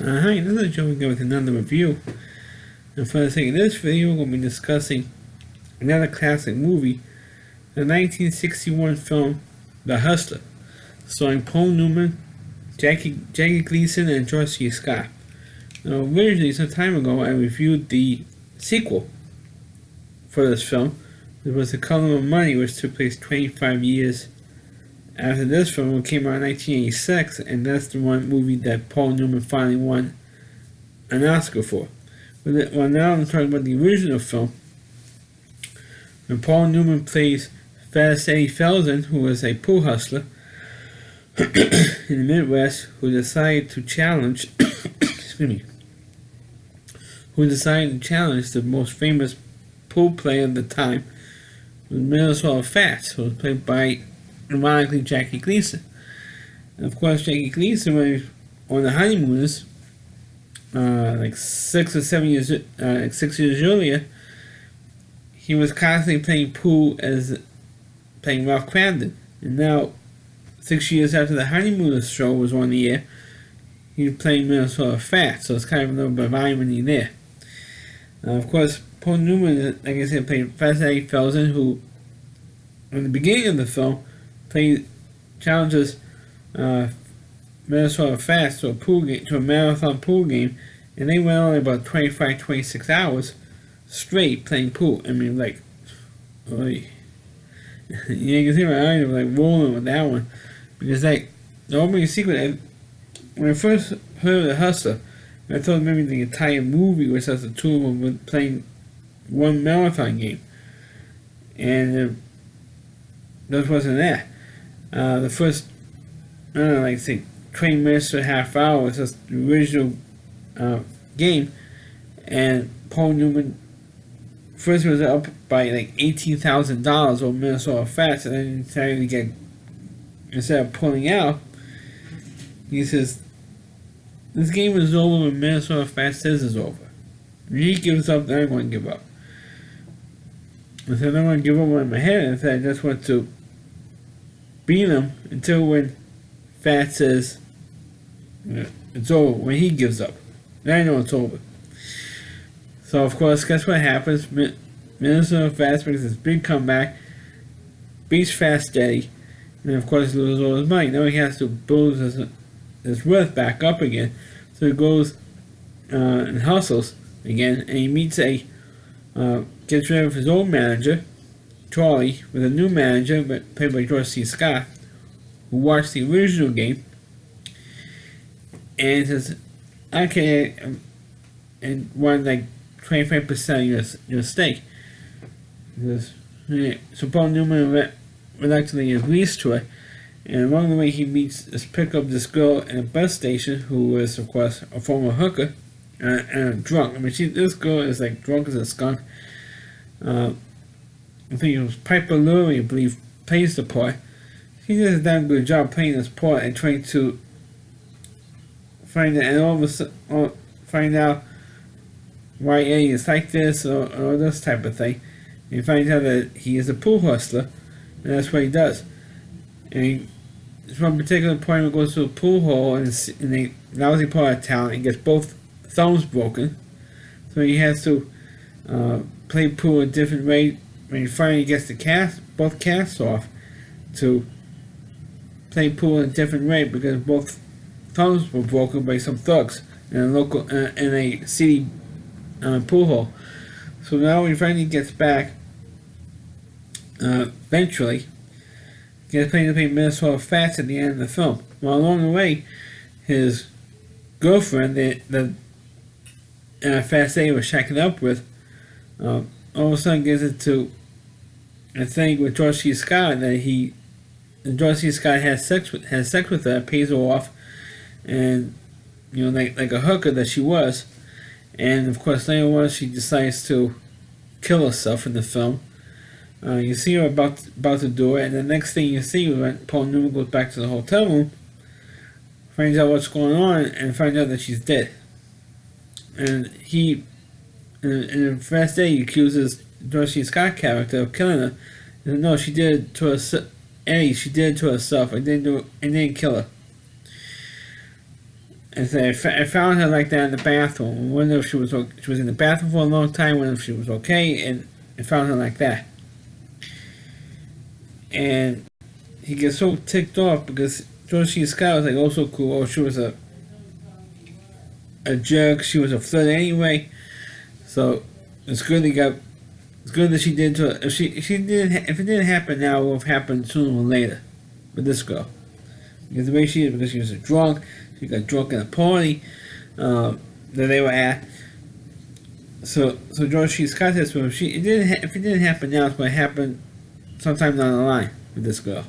Hi, this is Joe again with another review. And for the sake of this video, we're going to be discussing another classic movie, the 1961 film The Hustler, starring Paul Newman, Jackie Gleason, and George C. Scott. Now, originally, some time ago, I reviewed the sequel for this film. It was The Color of Money, which took place 25 years after this film. It came out in 1986, and that's the one movie that Paul Newman finally won an Oscar for. Well, now I'm talking about the original film, when Paul Newman plays Fast Eddie Felsen, who was a pool hustler in the Midwest, who decided to challenge the most famous pool player of the time, Minnesota Fats, who was played by, ironically, Jackie Gleason. And of course, Jackie Gleason, when he was on the honeymooners, like 6 or 7 years, 6 years earlier, he was constantly playing pool as playing Ralph Cramden. And now, 6 years after the honeymooners show was on the air, he was playing Minnesota Fats. So it's kind of a little bit of irony there. Of course, Paul Newman, like I said, played Fast Eddie Felsen, who, in the beginning of the film, challenges Minnesota Fats to a marathon pool game, and they went on about 25-26 hours straight playing pool. I mean, like, you can see my eyes were like rolling with that one, because like the opening sequence, when I first heard of The Hustler, I thought maybe the entire movie was just the two of them playing one marathon game, and that wasn't that. The first, I don't know, like say 20 minutes to a half hour was just the original game, and Paul Newman first was up by like $18,000 over Minnesota Fats, and then decided to get, instead of pulling out, he says, this game is over when Minnesota Fats says it's over. If he gives up, then I'm going to give up. I said, I'm going to give up in my head, and I said, I just want to beat him until when Fats says it's over, when he gives up. Then I know it's over. So, of course, guess what happens? Minnesota Fats makes this big comeback, beats Fast Eddie, and of course loses all his money. Now he has to build his worth back up again. So he goes and hustles again, and he meets gets rid of his old manager, Charlie, with a new manager played by George C. Scott, who watched the original game, and says, okay, and won like 25% of your stake. So Paul Newman reluctantly agrees to it, and along the way he picks up this girl at a bus station who is, of course, a former hooker and drunk. I mean, this girl is like drunk as a skunk. I think it was Piper Laurie, I believe, plays the part. She does a damn good job playing this part and trying to find out why Eddie is like this or this type of thing. And he finds out that he is a pool hustler, and that's what he does. And there's one particular point where he goes to a pool hall in a lousy part of town and gets both thumbs broken. So he has to play pool a different way. When he finally gets both casts off, to play pool in a different way because both thumbs were broken by some thugs in a city pool hall. So now he finally gets back, eventually, gets paid to pay Minnesota Fats at the end of the film. Well, along the way, his girlfriend, that Fast Eddie was shacking up with, all of a sudden gets into a thing with George C. Scott that George C. Scott has sex with her, pays her off, and like a hooker that she was. And of course, later on, she decides to kill herself in the film. You see her about to do it, and the next thing you see when Paul Newman goes back to the hotel room, finds out what's going on, and finds out that she's dead. And in Fast Eddie accuses George C. Scott character of killing her. He said, no, she did it to herself. Eddie, she did it to herself. I didn't kill her. And so I found her like that in the bathroom. I wonder if she was in the bathroom for a long time. I wonder if she was okay, and I found her like that. And he gets so ticked off because George C. Scott was like, "Oh, so cool. Oh, she was a jerk. She was a flirt anyway. So it's good he got. It's good that she did to her. If if it didn't happen now, it would have happened sooner or later with this girl. Because the way she is, because she was a drunk, she got drunk at a party that they were at. So George C. Scott says, well, if it didn't happen now, it's going to happen sometime down the line with this girl.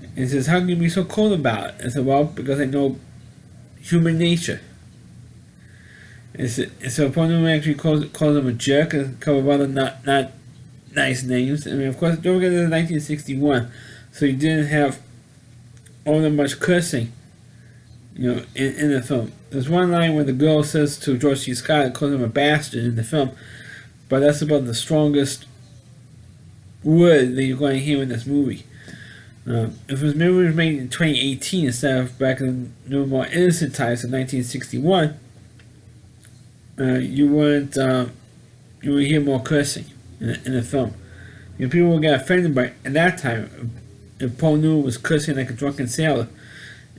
And he says, how can you be so cold about it? I said, well, because I know human nature. And so Paul Newman actually calls him a jerk and a couple of other not nice names. I mean, of course, don't forget this is 1961, so you didn't have all that much cursing, in the film. There's one line where the girl says to George C. Scott, calls him a bastard in the film, but that's about the strongest word that you're going to hear in this movie. If this movie was made in 2018 instead of back in the more innocent times of 1961, you would hear more cursing in the film. People would get offended by at that time if Paul Newman was cursing like a drunken sailor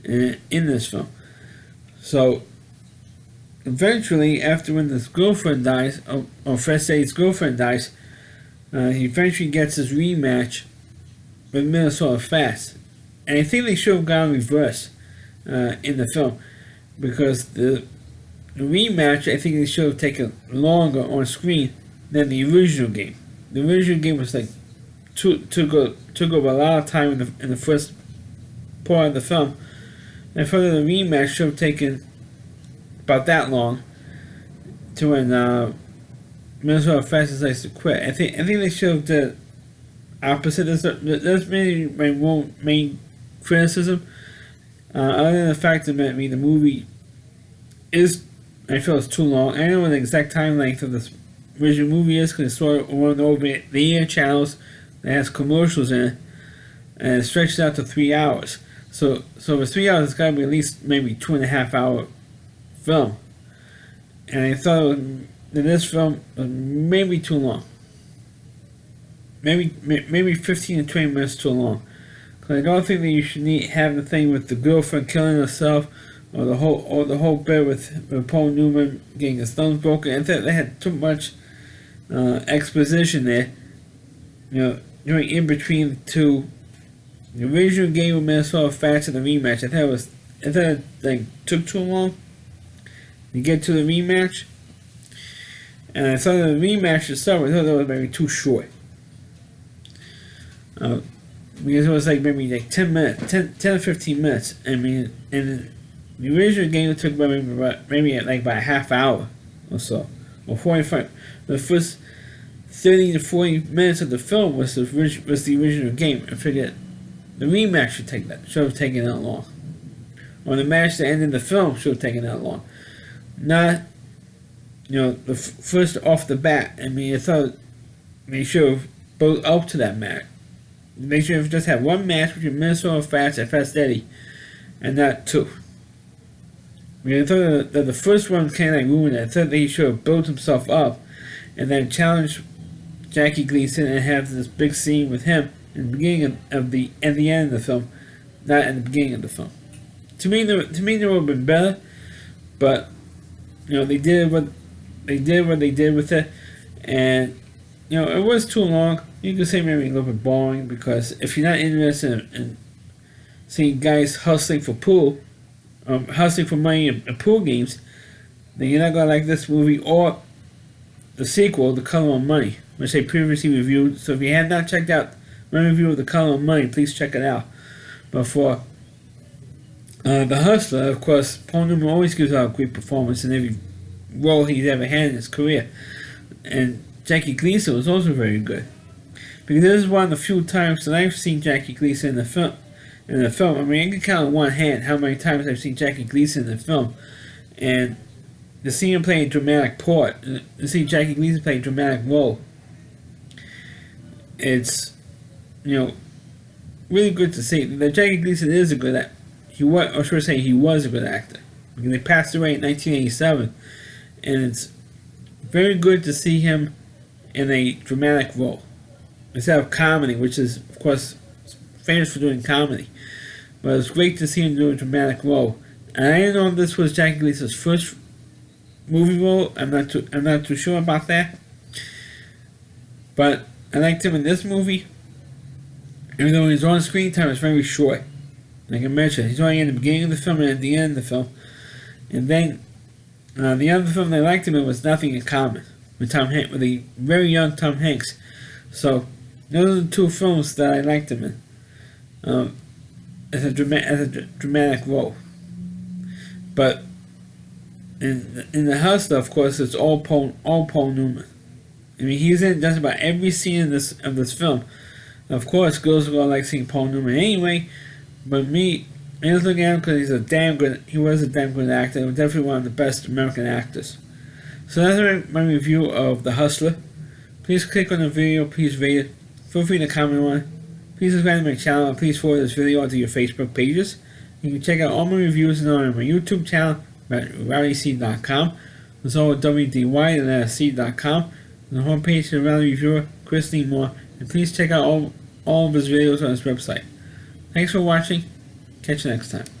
in this film. So eventually, after when this girlfriend dies, or Fred Sade's girlfriend dies, he eventually gets his rematch with Minnesota Fast, and I think they should have gone reverse in the film, because the rematch, I think they should have taken longer on screen than the original game. The original game was like took over a lot of time in the first part of the film. And I thought the rematch should have taken about that long to when Minnesota Fast decides to quit. I think they should have did opposite. That's maybe my main criticism. Other than the fact that the movie is, I feel it's too long. I don't know what the exact time length of this original movie is, because it's sort of one over the air channels that has commercials in it, and it stretches out to 3 hours. So if it's 3 hours, it's got to be at least maybe 2.5 hour film. And I thought that this film was maybe too long. Maybe 15 to 20 minutes too long. Because I don't think that you should have the thing with the girlfriend killing herself, or the whole bit with Paul Newman getting his thumbs broken. I thought they had too much exposition there. Doing in between the two, the original game with Minnesota Fast and the rematch. I thought it took too long to get to the rematch. And I thought the rematch itself, I thought that was maybe too short. Because it was maybe 10 minutes, 10 or 15 minutes. I mean, and the original game took maybe about a half hour or so, or 45. The first 30 to 40 minutes of the film was the original game. I figured the rematch should have taken that long, or the match that ended the film should have taken that long. Not, the first off the bat. I mean, I thought they should have built up to that match. They should have just had one match between Minnesota Fast and Fast Eddie, and not two. I mean, I thought that the first one kind of ruined it. I thought that he should have built himself up, and then challenged Jackie Gleason and have this big scene with him in the beginning at the end of the film, not in the beginning of the film. To me, that would have been better, but they did what they did with it, and it was too long. You could say maybe a little bit boring, because if you're not interested in seeing guys hustling for money in pool games, then you're not gonna like this movie or the sequel, The Color of Money, which I previously reviewed. So if you have not checked out my review of The Color of Money, please check it out. But for The Hustler, of course, Paul Newman always gives out a great performance in every role he's ever had in his career, and Jackie Gleason was also very good. Because this is one of the few times that I've seen Jackie Gleason in the film. I mean, I can count on one hand how many times I've seen Jackie Gleason in the film, and to see him play a dramatic part, to see Jackie Gleason play a dramatic role, it's really good to see that Jackie Gleason is a good he was, or should I say, he was a good actor. Because he passed away in 1987, and it's very good to see him in a dramatic role instead of comedy, which is, of course, famous for doing comedy. But it's great to see him do a dramatic role. And I didn't know if this was Jackie Gleason's first movie role. I'm not too sure about that. But I liked him in this movie. Even though his on screen time is very short. Like I mentioned, he's only in the beginning of the film and at the end of the film. And then the other film I liked him in was Nothing in Common with with a very young Tom Hanks. So those are the two films that I liked him in as a dramatic role. But in The Hustler, of course, it's all Paul Newman. I mean, he's in just about every scene of this film. Of course, girls are gonna like seeing Paul Newman anyway. But me, I just look at him because he was a damn good actor. He was definitely one of the best American actors. So that's my review of The Hustler. Please click on the video, please rate it. Feel free to comment on it. Please subscribe to my channel and please forward this video onto your Facebook pages. You can check out all my reviews on my YouTube channel at rowdyc.com. It's all at wdy.c.com. On the homepage of the Rowdy Reviewer, Chris Lee Moore. And please check out all of his videos on his website. Thanks for watching. Catch you next time.